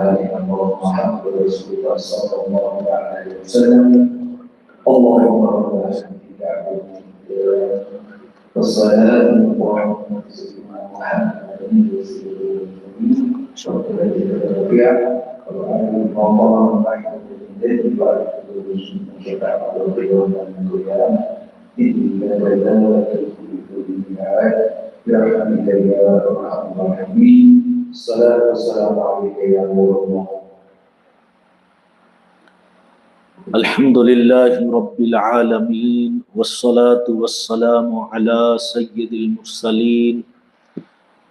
محمد رسول الله صلى الله عليه وسلم اللهم رب والصلاة والسلام سيدنا محمد شكرا لله وعلى الله بعد الذي بعد كتاب القيوم والقيام إلا ذلك برحمتك يا أرحم الراحمين الصلاة والسلام عليك يا نور الله. الحمد لله رب العالمين والصلاة والسلام على سيد المرسلين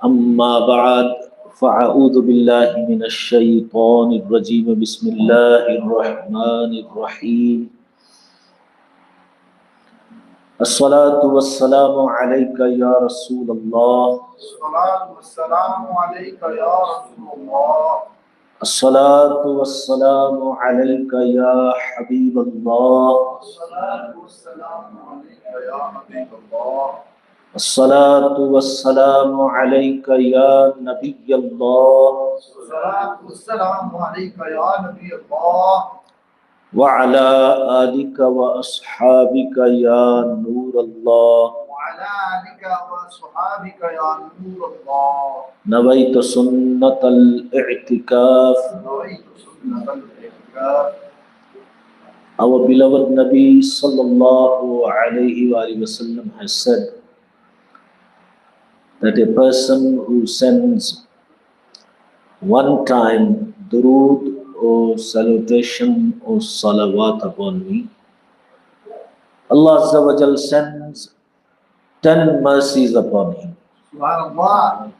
أما بعد فأعوذ بالله من الشيطان الرجيم بسم الله الرحمن الرحيم الصلاة والسلام عليك يا رسول الله الصلاة والسلام عليك يا رسول الله الصلاة والسلام عليك يا حبيب الله الصلاة والسلام عليك يا حبيب الله الصلاة والسلام عليك يا نبي الله الصلاة والسلام عليك يا نبي الله وعلى آلك وأصحابك يا نور الله وعلى آلك وصحابك يا نور الله نويت سنة الاعتكاف. نويت سنة الاعتكاف. Our beloved Nabi sallallahu alayhi wa sallam has said that a person who sends one time durood or salutation or salawat upon me, Allah Azza wa Jal sends 10 mercies upon him. Subhanallah.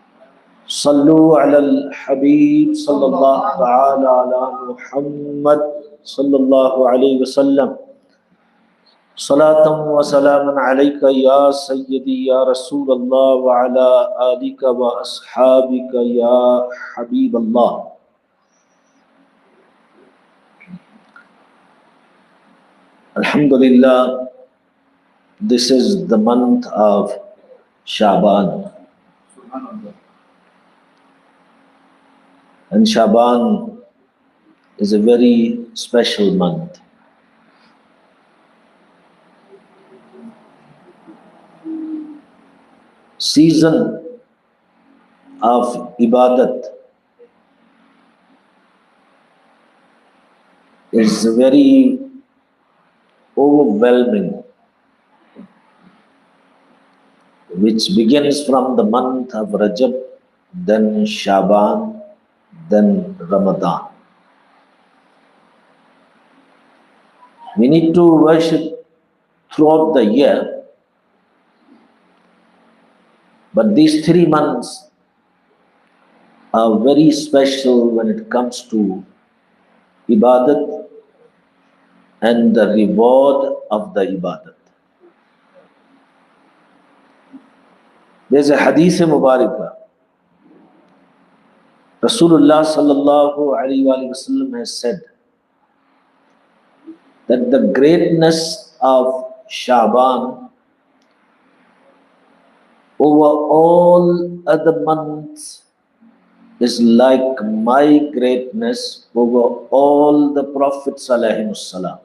Sallu ala al-Habib sallallahu ta'ala ala Muhammad sallallahu alayhi wa sallam. Salatan wa salaman alayka ya Sayyidi ya Rasulullah wa ala alika wa ashabika ya Habib Allah. Alhamdulillah, this is the month of Shaban. And Shaban is a very special month. Season of Ibadat is very overwhelming, which begins from the month of Rajab, then Shaban, then Ramadan. We need to worship throughout the year, but these 3 months are very special when it comes to Ibadat and the reward of the Ibadat. There's a Hadith Mubarakah. Rasulullah sallallahu alayhi wa sallam has said that the greatness of Shaban over all other months is like my greatness over all the Prophets alayhimus salam.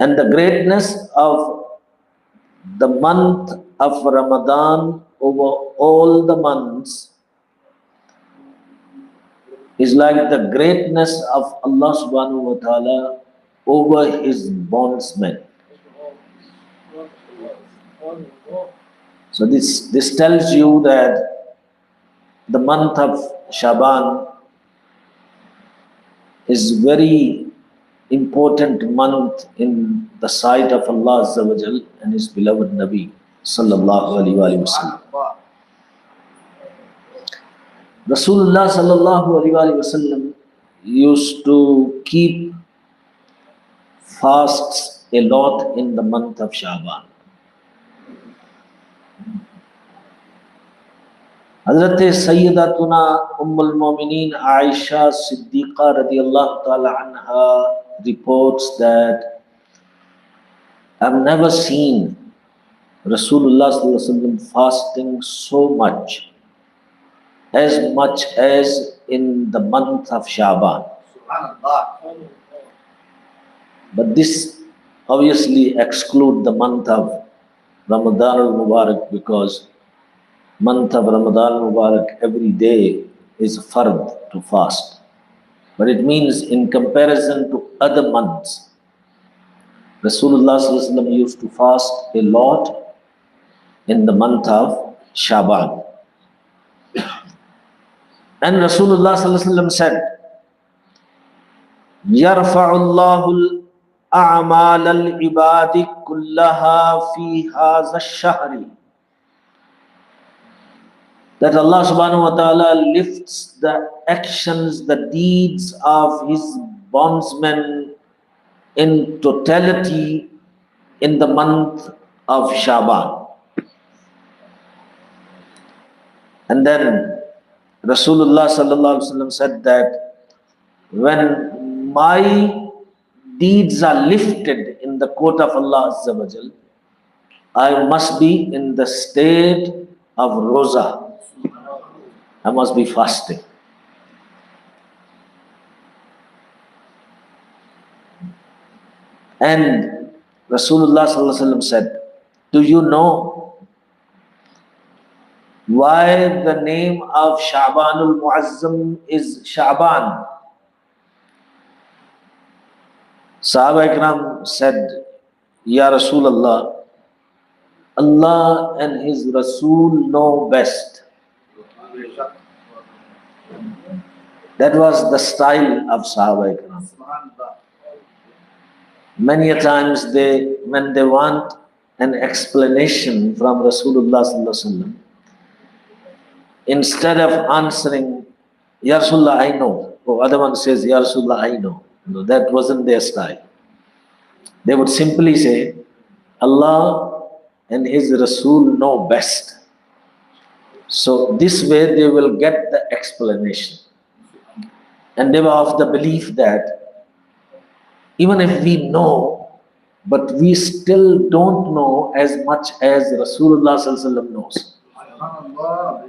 And the greatness of the month of Ramadan over all the months is like the greatness of Allah subhanahu wa ta'ala over his bondsmen. So this tells you that the month of Shaban is very important month in the sight of Allah Azza wa Jal and His beloved Nabi sallallahu alayhi wa sallam. Rasulullah sallallahu alayhi wa sallam used to keep fasts a lot in the month of Shaban. Hazrat Sayyidatuna Ummul Mu'mineen Aisha Siddiqa radiyallahu ta'ala anha reports that I've never seen Rasulullah sallallahu alaihi wasallam fasting so much as much as in the month of Shaban. Subhanallah. But this obviously exclude the month of Ramadan al-Mubarak, because month of Ramadan al-Mubarak every day is fard to fast. But it means in comparison to other months, Rasulullah sallallahu alaihi wasallam used to fast a lot in the month of Shaban. And Rasulullah sallallahu alaihi wasallam said, يرفع الله الأعمال العباد كلها في هذا الشهر. That Allah subhanahu wa ta'ala lifts the actions, the deeds of His bondsmen in totality in the month of Shaban. And then Rasulullah sallallahu alaihi wasallam said that when my deeds are lifted in the court of Allah Azza wa Jal, I must be in the state of roza. I must be fasting. And Rasulullah sallallahu alaihi wasallam said, do you know why the name of Sha'banul Muazzam is Sha'ban? Sahaba Ikram said, Ya Rasulullah, Allah and His Rasul know best. That was the style of Sahaba Ikram. Many a times when they want an explanation from Rasulullah sallallahu alaihi wasallam, instead of answering, Ya Rasulullah, I know, or other one says, Ya Rasulullah, I know. No, that wasn't their style. They would simply say, Allah and His Rasul know best. So this way they will get the explanation. And they were of the belief that even if we know, but we still don't know as much as Rasulullah sallallahu alaihi wasallam knows.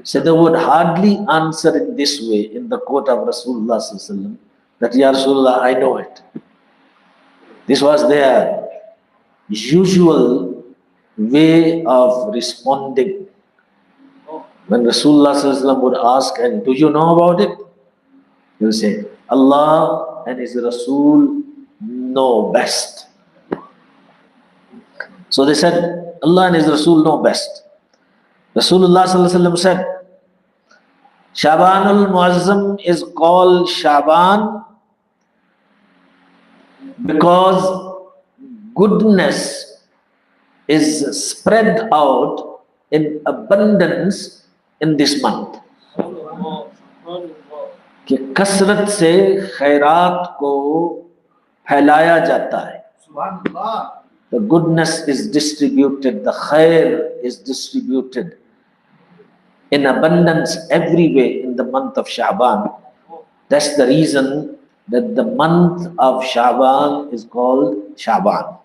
So they would hardly answer in this way in the court of Rasulullah sallallahu alaihi wasallam, that Ya Rasulullah, I know it. This was their usual way of responding. When Rasulullah sallallahu alaihi wasallam would ask, and do you know about it? He will say, Allah and His Rasul know best. So they said, Allah and His Rasul know best. Rasulullah sallallahu alaihi wasallam said, Shabanul Muazzam is called Shaban because goodness is spread out in abundance in this month. कि कसरत से खैरात को फैलाया जाता है. The goodness is distributed, the khair is distributed in abundance everywhere in the month of Sha'ban. That's the reason that the month of Sha'ban is called Sha'ban.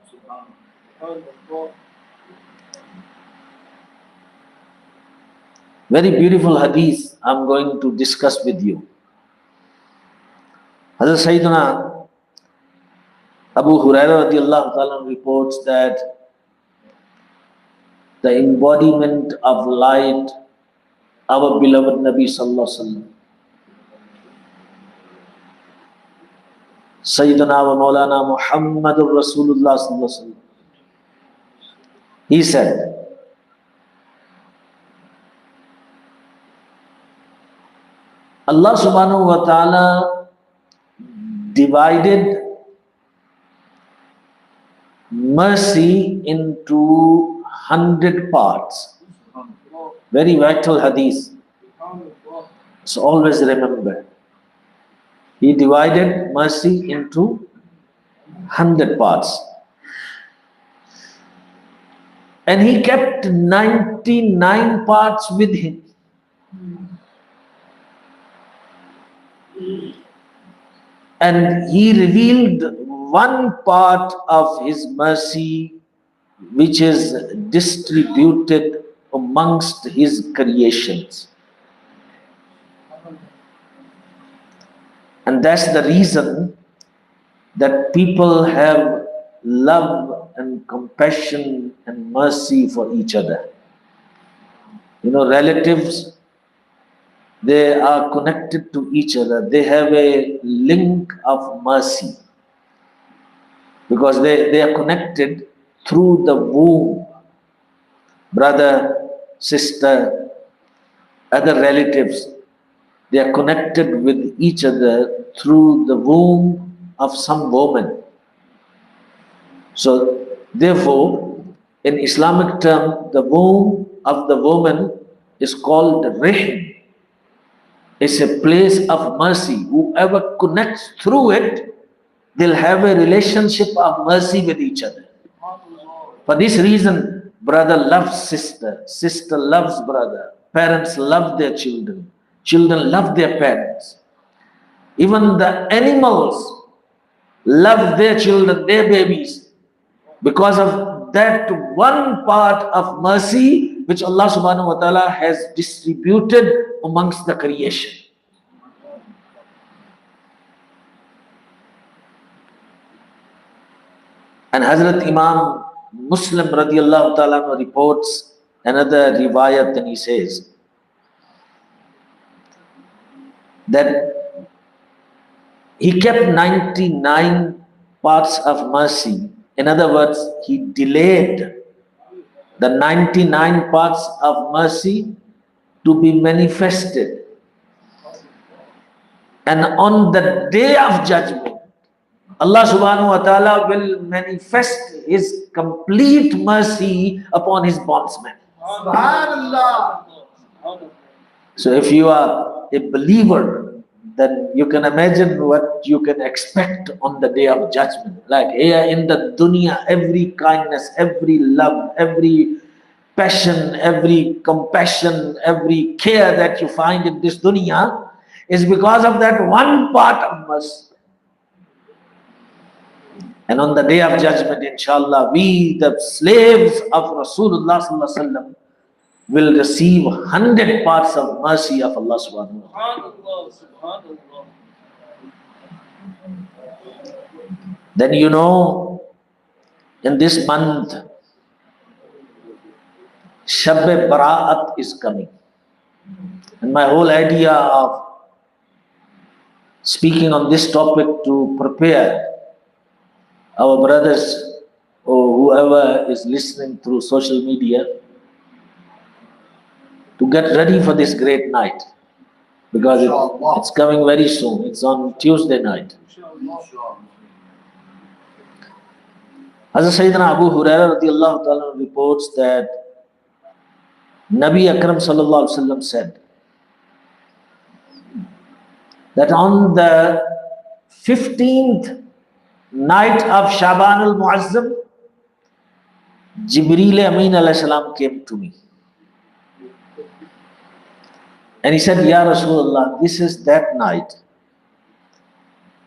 Very beautiful hadith I'm going to discuss with you. Hazrat Sayyidina Abu Hurairah radiallahu ta'ala reports that the embodiment of light, our beloved Nabi sallallahu alaihi wasallam, Sayyidina wa Maulana Muhammadur Rasulullah sallallahu alaihi wasallam, he said, Allah subhanahu wa ta'ala divided mercy into 100 parts. Very vital hadith. So always remember. He divided mercy into 100 parts. And He kept 99 parts with Him. And He revealed one part of His mercy which is distributed amongst His creations. And that's the reason that people have love and compassion and mercy for each other. You know, relatives, they are connected to each other. They have a link of mercy because they are connected through the womb. Brother, sister, other relatives, they are connected with each other through the womb of some woman. So, therefore, in Islamic term, the womb of the woman is called Rihm. It's a place of mercy. Whoever connects through it, they'll have a relationship of mercy with each other. For this reason, brother loves sister, sister loves brother, parents love their children, children love their parents. Even the animals love their children, their babies, because of that one part of mercy which Allah subhanahu wa ta'ala has distributed amongst the creation. And Hazrat Imam Muslim radiallahu ta'ala reports another riwayat, and he says that he kept 99 parts of mercy. In other words, he delayed the 99 parts of mercy to be manifested. And on the day of judgment, Allah subhanahu wa ta'ala will manifest His complete mercy upon His bondsmen. So if you are a believer, then you can imagine what you can expect on the day of judgment. Like here in the dunya, every kindness, every love, every passion, every compassion, every care that you find in this dunya is because of that one part of mercy. And on the day of judgment, inshallah, we, the slaves of Rasulullah sallallahu alaihi wasallam, will receive 100 parts of mercy of Allah subhanahu wa ta'ala. Then you know, in this month, Shab-e-Bara'at is coming. And my whole idea of speaking on this topic to prepare our brothers or whoever is listening through social media to get ready for this great night, because it's coming very soon. It's on Tuesday night. Hazrat Sayyidina Abu Hurairah radiallahu ta'ala reports that Nabi Akram sallallahu alaihi wasallam said that on the 15th night of Shaban al-Muazzam, Jibreel Amin alayhi salam came to me. And he said, Ya Rasulullah, this is that night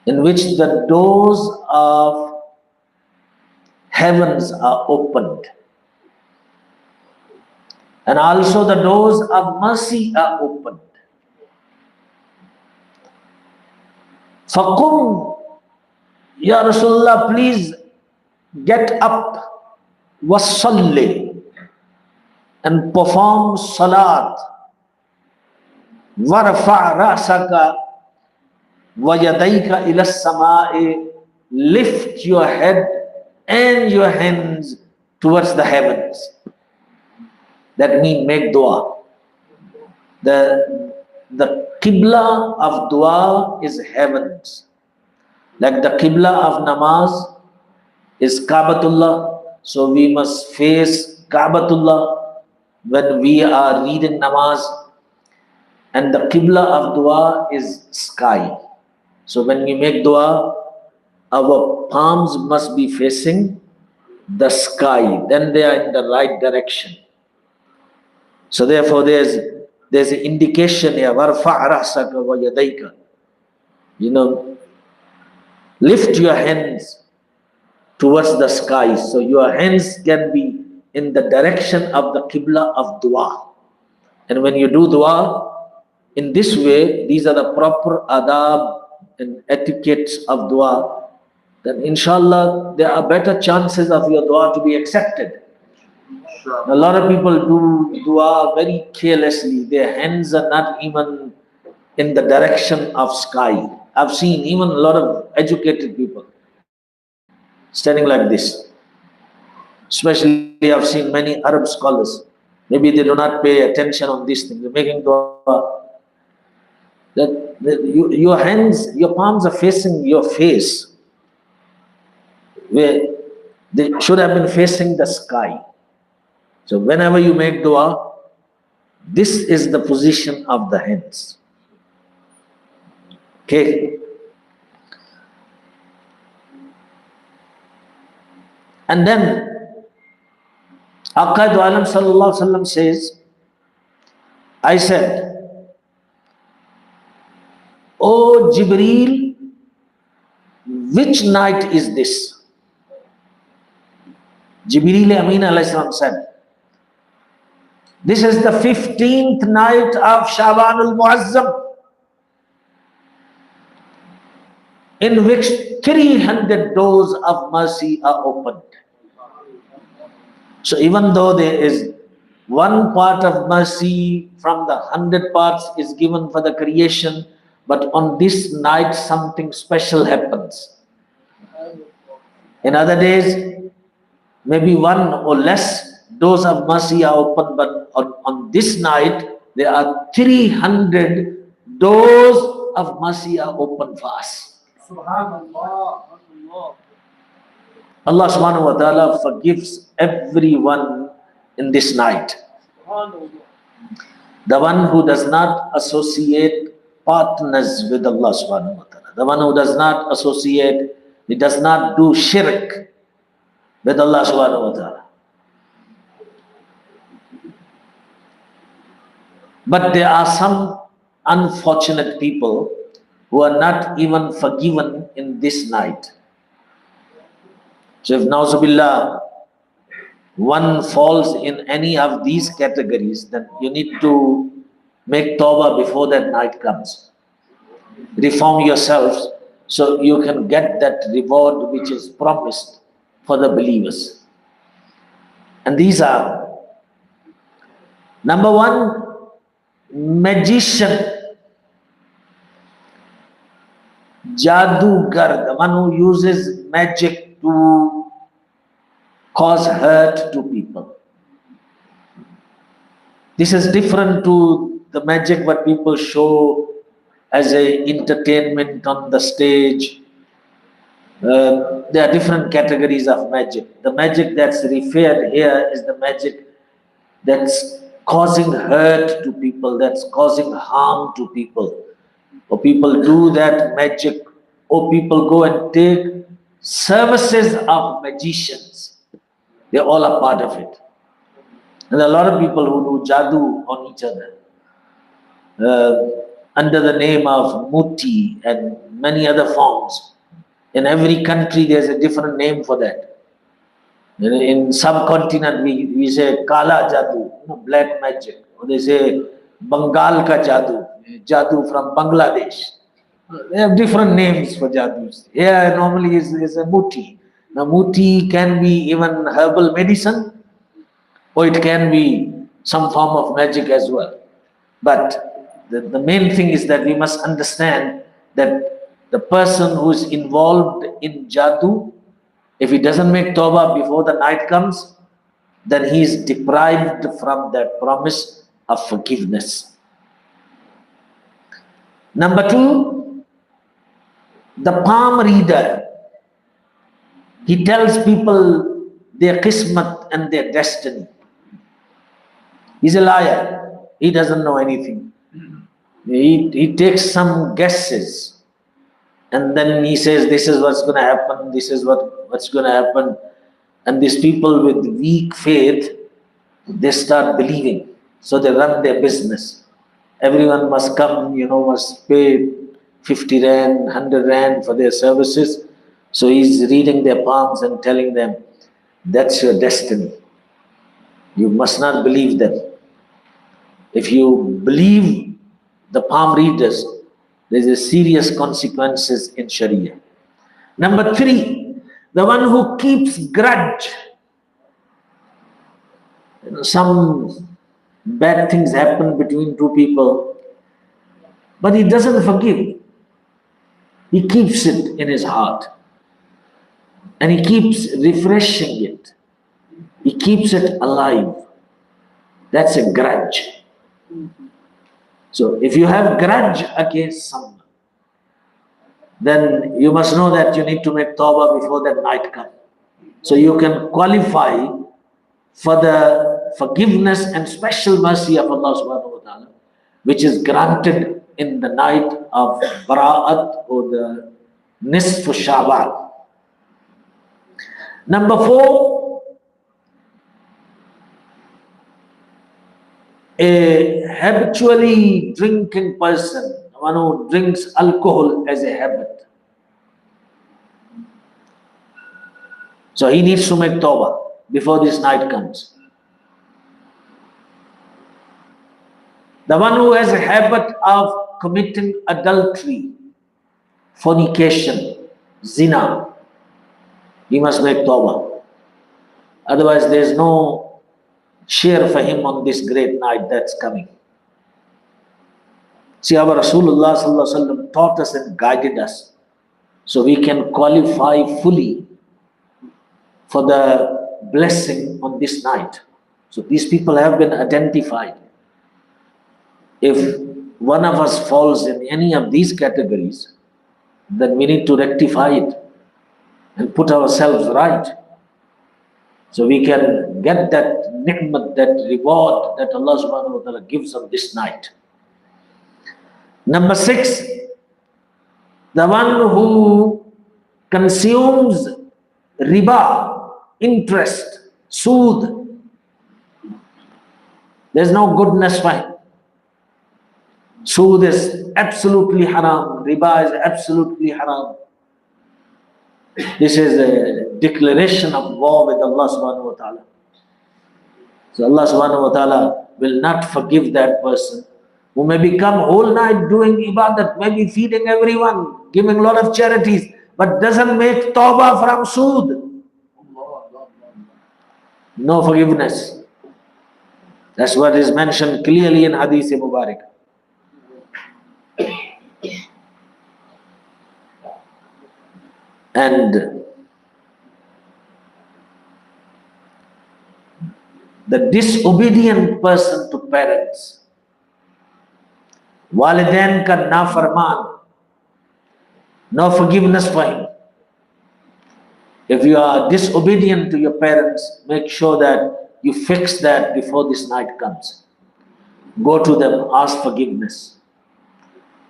in which the doors of heavens are opened. And also the doors of mercy are opened. Faqum, Ya Rasulullah, please get up, wasalli, and perform salat. Warfa' ra'saka wa yadayka ila as-sama'i, lift your head and your hands towards the heavens. That means make dua. The qibla of dua is heavens. Like the qibla of namaz is Kaabatullah. So we must face Kaabatullah when we are reading namaz. And the qibla of dua is sky. So when we make dua, our palms must be facing the sky. Then they are in the right direction. So therefore there's an indication here. Warfa' ra'saka wa yadayka. You know, lift your hands towards the sky. So your hands can be in the direction of the qibla of dua. And when you do dua, in this way, these are the proper adab and etiquettes of dua, then inshallah there are better chances of your dua to be accepted. A lot of people do dua very carelessly. Their hands are not even in the direction of sky. I've seen even a lot of educated people standing like this. Especially I've seen many Arab scholars. Maybe they do not pay attention on these things. They're making dua. Your hands, your palms are facing your face, where they should have been facing the sky. So whenever you make dua, this is the position of the hands. Okay. And then Aqaid Alam Sallallahu Alaihi Wasallam says, I said, O Jibreel, which night is this? Jibreel Amin Alayhi Salam said, this is the 15th night of Shaban al-Muazzam, in which 300 doors of mercy are opened. So even though there is one part of mercy from the 100 parts is given for the creation, but on this night something special happens. In other days, maybe one or less doors of mercy are open, but on this night, there are 300 doors of mercy are open for us. Allah subhanahu wa ta'ala forgives everyone in this night. The one who does not associate partners with Allah subhanahu wa ta'ala. The one who does not associate, he does not do shirk with Allah subhanahu wa ta'ala. But there are some unfortunate people who are not even forgiven in this night. So if na'uzubillah, one falls in any of these categories, then you need to make tawbah before that night comes. Reform yourselves so you can get that reward which is promised for the believers. And these are, number one, magician, jadugar, the one who uses magic to cause hurt to people. This is different to the magic what people show as a entertainment on the stage. There are different categories of magic. The magic that's referred here is the magic that's causing hurt to people, that's causing harm to people. Or people do that magic, or people go and take services of magicians. They all are part of it. And a lot of people who do jadoo on each other under the name of Mufti and many other forms. In every country there's a different name for that. In subcontinent we say Kala Jadoo, black magic. Or they say Bengal ka Jadoo, Jadoo from Bangladesh. They have different names for Jadoos. Here normally is a Mufti. Now Mufti can be even herbal medicine, or it can be some form of magic as well. But the main thing is that we must understand that the person who is involved in Jadoo, if he doesn't make tawbah before the night comes, then he is deprived from that promise of forgiveness. Number two, the palm reader. He tells people their qismat and their destiny. He's a liar. He doesn't know anything. He takes some guesses and then he says this is what's going to happen, this is what's going to happen. And these people with weak faith, they start believing. So they run their business. Everyone must come, must pay 50 rand, 100 rand for their services. So he's reading their palms and telling them, that's your destiny. You must not believe them. If you believe the palm readers, there is serious consequences in Sharia. Number 3, the one who keeps grudge. Some bad things happen between two people, but he doesn't forgive. He keeps it in his heart and he keeps refreshing it. He keeps it alive. That's a grudge. So if you have grudge against someone, then you must know that you need to make tawbah before that night comes. So you can qualify for the forgiveness and special mercy of Allah subhanahu wa ta'ala, which is granted in the night of Bara'at or the Nisf Sha'ban. Number 4, a habitually drinking person, one who drinks alcohol as a habit. So he needs to make tawbah before this night comes. The one who has a habit of committing adultery, fornication, zina, he must make tawbah. Otherwise there is no share for him on this great night that's coming. See, our Rasulullah sallallahu alaihi wasallam taught us and guided us so we can qualify fully for the blessing on this night. So these people have been identified. If one of us falls in any of these categories, then we need to rectify it and put ourselves right, so we can get that ni'mat, that reward that Allah subhanahu wa ta'ala gives on this night. Number 6, the one who consumes riba, interest, sood. There's no goodness for him. Sood is absolutely haram. Riba is absolutely haram. This is a declaration of war with Allah subhanahu wa ta'ala. So Allah subhanahu wa ta'ala will not forgive that person who may become whole night doing ibadat, maybe feeding everyone, giving a lot of charities, but doesn't make tawbah from sood. No forgiveness. That's what is mentioned clearly in Hadith Mubarak. And the disobedient person to parents, walidain ka nafarman, no forgiveness for him. If you are disobedient to your parents, make sure that you fix that before this night comes. Go to them, ask forgiveness.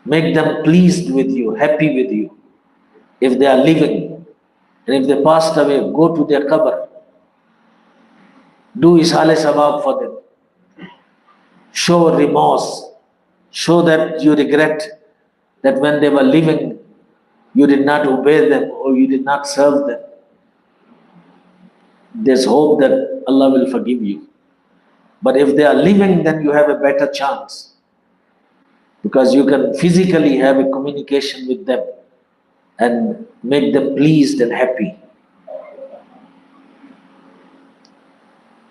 Make them pleased with you, happy with you. If they are living, and if they passed away, go to their qabr. Do ishale sabab for them. Show remorse. Show that you regret that when they were living, you did not obey them or you did not serve them. There's hope that Allah will forgive you. But if they are living, then you have a better chance, because you can physically have a communication with them and make them pleased and happy.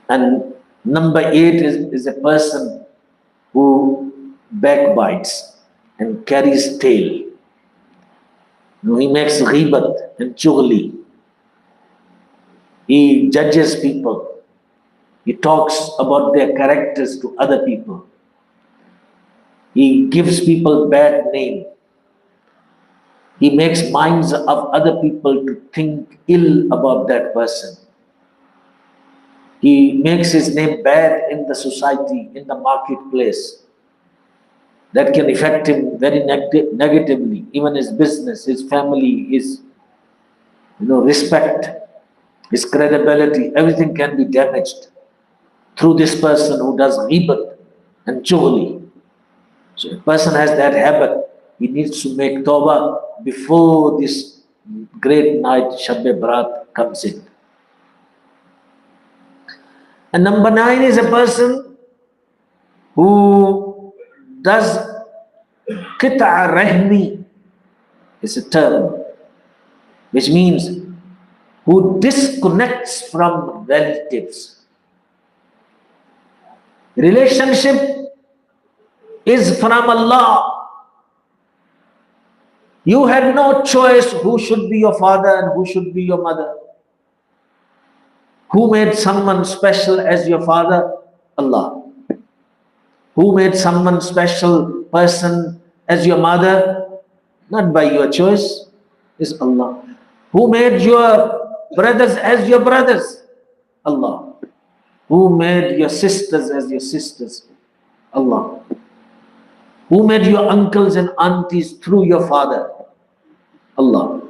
And number 8 is a person who backbites and carries tail. He makes ghibat and chughli. He judges people. He talks about their characters to other people. He gives people bad name. He makes minds of other people to think ill about that person. He makes his name bad in the society, in the marketplace. That can affect him very negatively. Even his business, his family, his respect, his credibility, everything can be damaged through this person who does ghibat and chughli. So a person has that habit. He needs to make tawbah before this great night, Shab-e-Barat, comes in. And number 9 is a person who does Qit'a rahmi is a term which means who disconnects from relatives. Relationship is from Allah. You had no choice who should be your father and who should be your mother. Who made someone special as your father? Allah. Who made someone special person as your mother? Not by your choice, is Allah. Who made your brothers as your brothers? Allah. Who made your sisters as your sisters? Allah. Who made your uncles and aunties through your father? Allah.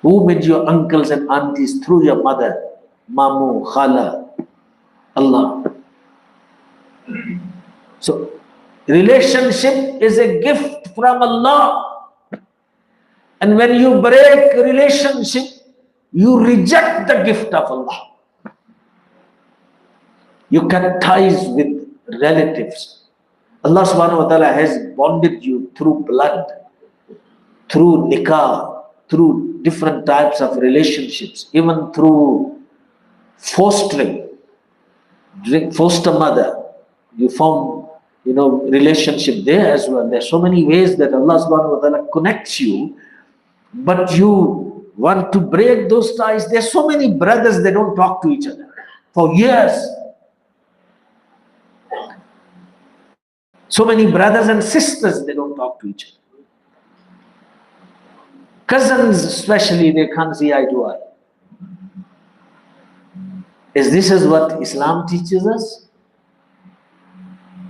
Who made your uncles and aunties through your mother? Mamu, Khala. Allah. So, relationship is a gift from Allah. And when you break relationship, you reject the gift of Allah. You cut ties with relatives. Allah subhanahu wa ta'ala has bonded you through blood, through nikah, through different types of relationships, even through fostering, foster mother. You form, relationship there as well. There are so many ways that Allah subhanahu wa ta'ala connects you, but you want to break those ties. There are so many brothers, they don't talk to each other for years. So many brothers and sisters, they don't talk to each other. Cousins especially, they can't see eye to eye. Is this what Islam teaches us?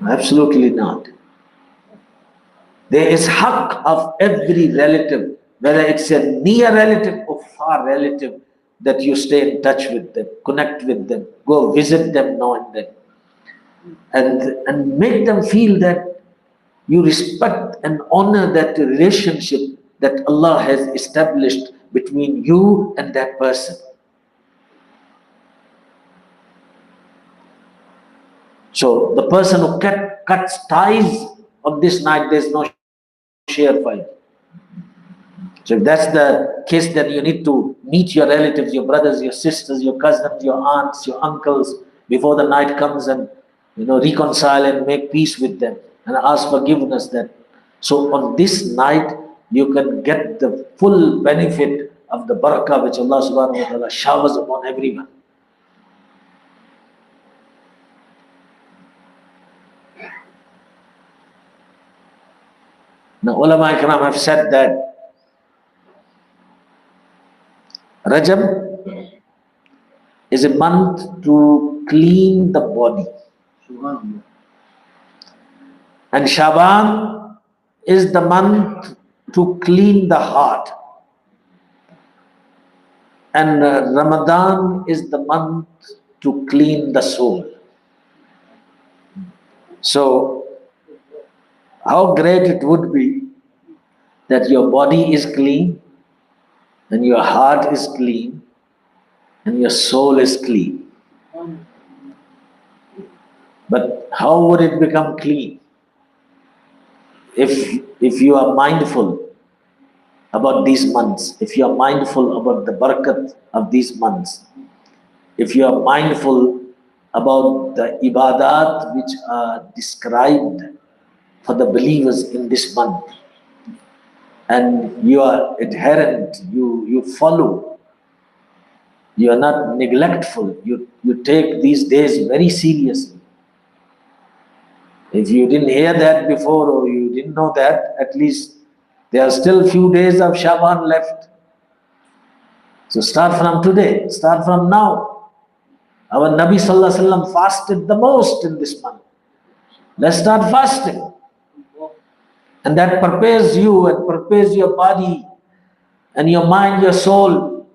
Absolutely not. There is haqq of every relative, whether it's a near relative or far relative, that you stay in touch with them, connect with them, go visit them now and then. And make them feel that you respect and honor that relationship that Allah has established between you and that person. So the person who cuts ties on this night, there's no share fight. So if that's the case, then you need to meet your relatives, your brothers, your sisters, your cousins, your aunts, your uncles, before the night comes, and reconcile and make peace with them and ask forgiveness. That so on this night you can get the full benefit of the barakah which Allah subhanahu wa ta'ala showers upon everyone. Now ulama ikram have said that Rajab is a month to clean the body. And Shaban is the month to clean the heart. And Ramadan is the month to clean the soul. So, how great it would be that your body is clean, and your heart is clean, and your soul is clean. But how would it become clean? If you are mindful about these months, if you are mindful about the barakat of these months, if you are mindful about the ibadat which are described for the believers in this month, and you are adherent, you follow, you are not neglectful, you take these days very seriously. If you didn't hear that before, or you didn't know that, at least there are still few days of Shaban left. So start from today, start from now. Our Nabi Sallallahu Alaihi Wasallam fasted the most in this month. Let's start fasting. And that prepares you and prepares your body and your mind, your soul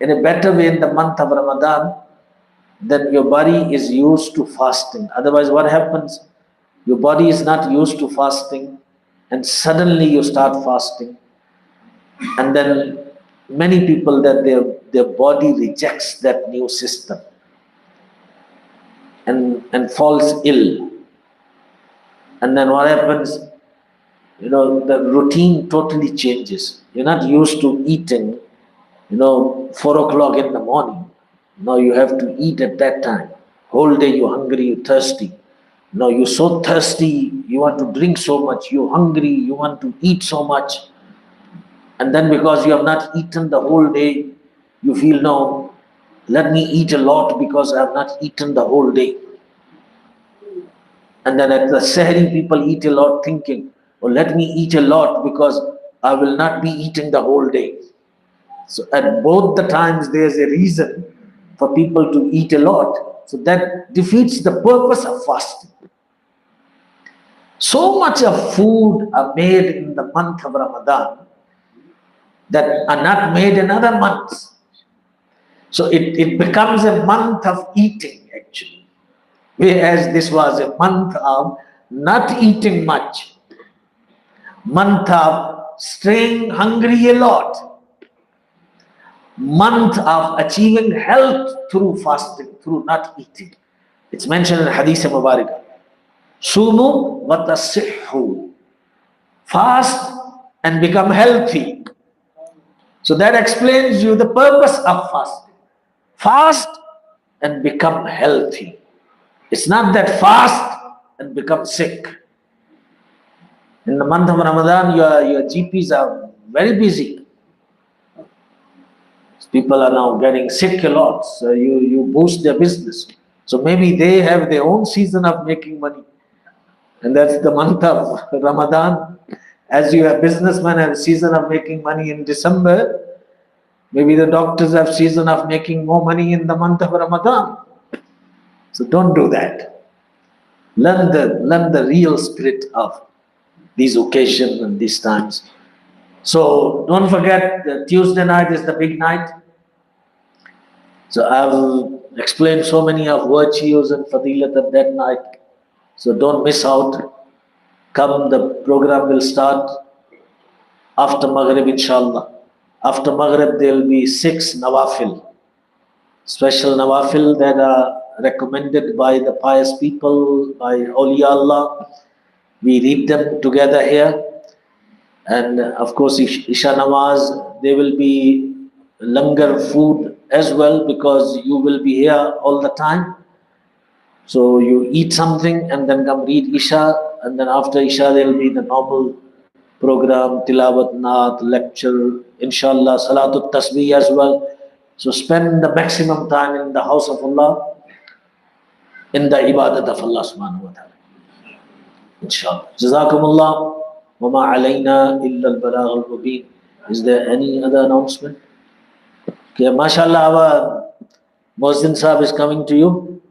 in a better way in the month of Ramadan. Then your body is used to fasting. Otherwise, what happens? Your body is not used to fasting, and suddenly you start fasting. And then many people, that their body rejects that new system and falls ill. And then what happens? the routine totally changes. You're not used to eating, 4 o'clock in the morning. Now you have to eat at that time. Whole day you're hungry, you're thirsty. Now you're so thirsty, you want to drink so much, you're hungry, you want to eat so much. And then because you have not eaten the whole day, you feel, no, let me eat a lot because I have not eaten the whole day. And then at the Sahri, people eat a lot thinking, oh, let me eat a lot because I will not be eating the whole day. So at both the times, there's a reason for people to eat a lot. So that defeats the purpose of fasting. So much of food are made in the month of Ramadan that are not made in other months. So it becomes a month of eating actually. Whereas this was a month of not eating much, month of staying hungry a lot, month of achieving health through fasting, through not eating. It's mentioned in Hadith Mubarak. Sumu wa tasihhu. Fast and become healthy. So that explains you the purpose of fasting. Fast and become healthy. It's not that fast and become sick. In the month of Ramadan, your GPs are very busy. People are now getting sick a lot, so you boost their business. So maybe they have their own season of making money. And that's the month of Ramadan. As you have businessmen have a season of making money in December, maybe the doctors have season of making more money in the month of Ramadan. So don't do that. Learn the real spirit of these occasions and these times. So don't forget, Tuesday night is the big night. So I've explained so many of virtues and fadilat of that night. So don't miss out. Come, the program will start after Maghrib, inshallah. After Maghrib, there will be 6 nawafil. Special nawafil that are recommended by the pious people, by awliya Allah. We read them together here. And of course, Isha Nawaz, there will be langar food as well because you will be here all the time. So you eat something and then come read Isha, and then after Isha there will be the normal program, Tilawat, Naat, lecture, inshallah, Salatul Tasbih as well. So spend the maximum time in the house of Allah, in the ibadat of Allah subhanahu wa ta'ala. Inshallah. Jazakumullah. وَمَا عَلَيْنَا إِلَّا الْبَلَاغُ الْمُبِينُ. Is there any other announcement? Okay, mashallah, our Muazzin Sahib is coming to you.